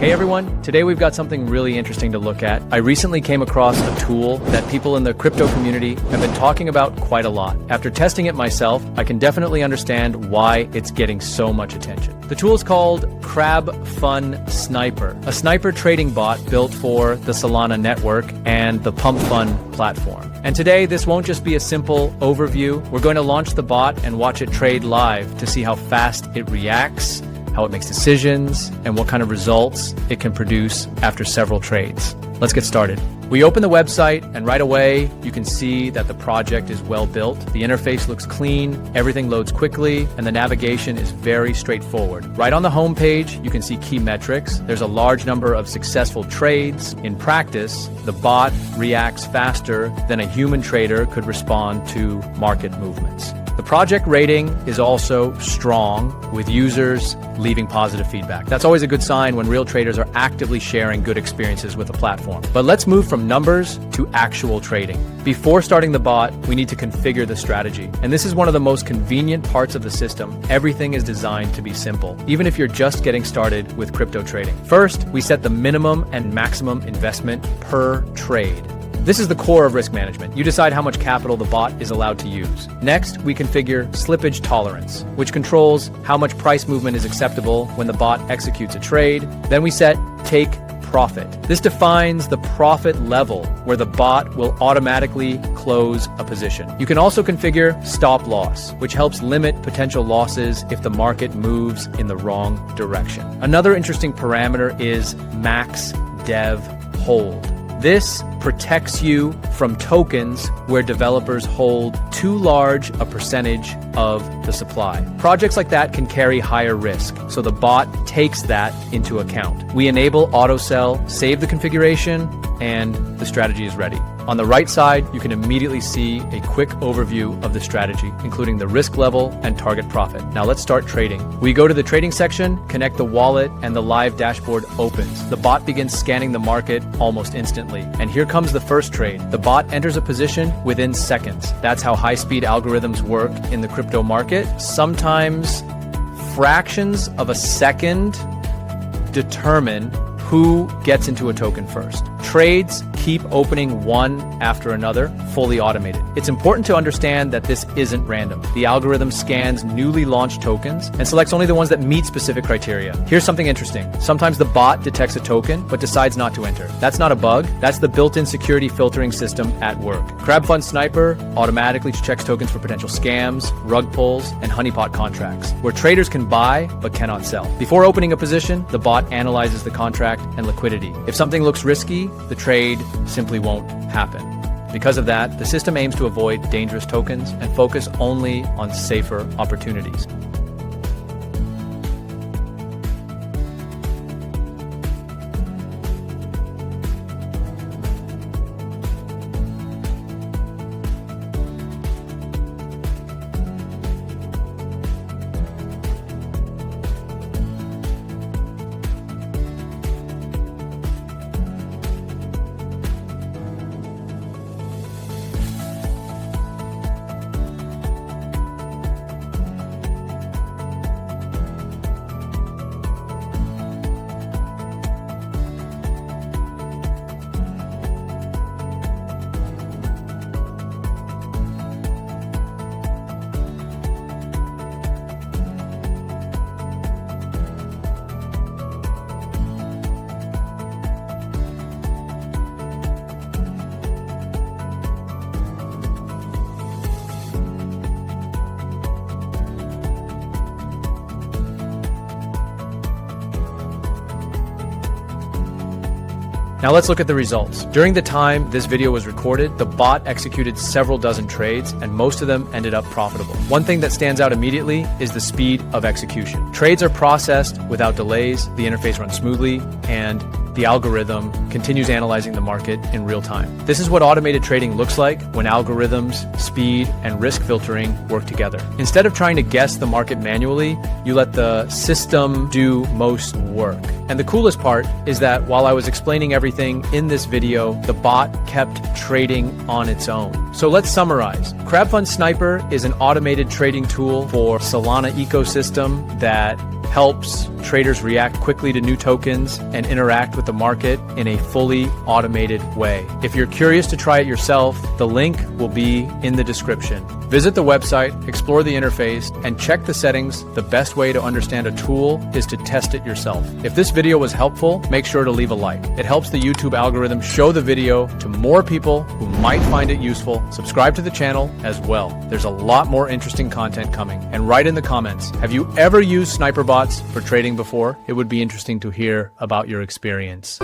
Hey everyone, today we've got something really interesting to look at. I recently came across a tool that people in the crypto community have been talking about quite a lot. After testing it myself, I can definitely understand why it's getting so much attention. The tool is called Sniper, a sniper trading bot built for the Solana network and the Pump Fun platform. And today, this won't just be a simple overview. We're going to launch the bot and watch it trade live to see how fast it reacts, how it makes decisions, and what kind of results it can produce after several trades. Let's get started. We open the website, and right away, you can see that the project is well built. The interface looks clean, everything loads quickly, and the navigation is very straightforward. Right on the home page, you can see key metrics. There's a large number of successful trades. In practice, the bot reacts faster than a human trader could respond to market movements. The project rating is also strong, with users leaving positive feedback. That's always a good sign when real traders are actively sharing good experiences with the platform. But let's move from numbers to actual trading. Before starting the bot, we need to configure the strategy. And this is one of the most convenient parts of the system. Everything is designed to be simple, even if you're just getting started with crypto trading. First, we set the minimum and maximum investment per trade. This is the core of risk management. You decide how much capital the bot is allowed to use. Next, we configure slippage tolerance, which controls how much price movement is acceptable when the bot executes a trade. Then we set take profit. This defines the profit level where the bot will automatically close a position. You can also configure stop loss, which helps limit potential losses if the market moves in the wrong direction. Another interesting parameter is max dev hold. This protects you from tokens where developers hold too large a percentage of the supply. Projects like that can carry higher risk, so the bot takes that into account. We enable auto sell, save the configuration, and the strategy is ready. On the right side, you can immediately see a quick overview of the strategy, including the risk level and target profit. Now let's start trading. We go to the trading section, connect the wallet, and the live dashboard opens. The bot begins scanning the market almost instantly. And here comes the first trade. The bot enters a position within seconds. That's how high-speed algorithms work in the crypto market. Sometimes fractions of a second determine who gets into a token first. Trades keep opening one after another, fully automated. It's important to understand that this isn't random. The algorithm scans newly launched tokens and selects only the ones that meet specific criteria. Here's something interesting. Sometimes the bot detects a token, but decides not to enter. That's not a bug. That's the built-in security filtering system at work. Sniper automatically checks tokens for potential scams, rug pulls, and honeypot contracts, where traders can buy but cannot sell. Before opening a position, the bot analyzes the contract and liquidity. If something looks risky, the trade simply won't happen. Because of that, the system aims to avoid dangerous tokens and focus only on safer opportunities. Now let's look at the results. During the time this video was recorded, the bot executed several dozen trades, and most of them ended up profitable. One thing that stands out immediately is the speed of execution. Trades are processed without delays, the interface runs smoothly, and the algorithm continues analyzing the market in real time. This is what automated trading looks like when algorithms, speed, and risk filtering work together. Instead of trying to guess the market manually, you let the system do most work. And the coolest part is that while I was explaining everything in this video, the bot kept trading on its own. So let's summarize. Sniper is an automated trading tool for Solana ecosystem that helps traders react quickly to new tokens and interact with the market in a fully automated way. If you're curious to try it yourself, the link will be in the description. Visit the website, explore the interface, and check the settings. The best way to understand a tool is to test it yourself. If this video was helpful, make sure to leave a like. It helps the YouTube algorithm show the video to more people who might find it useful. Subscribe to the channel as well. There's a lot more interesting content coming. And write in the comments, have you ever used sniper bots for trading before? It would be interesting to hear about your experience.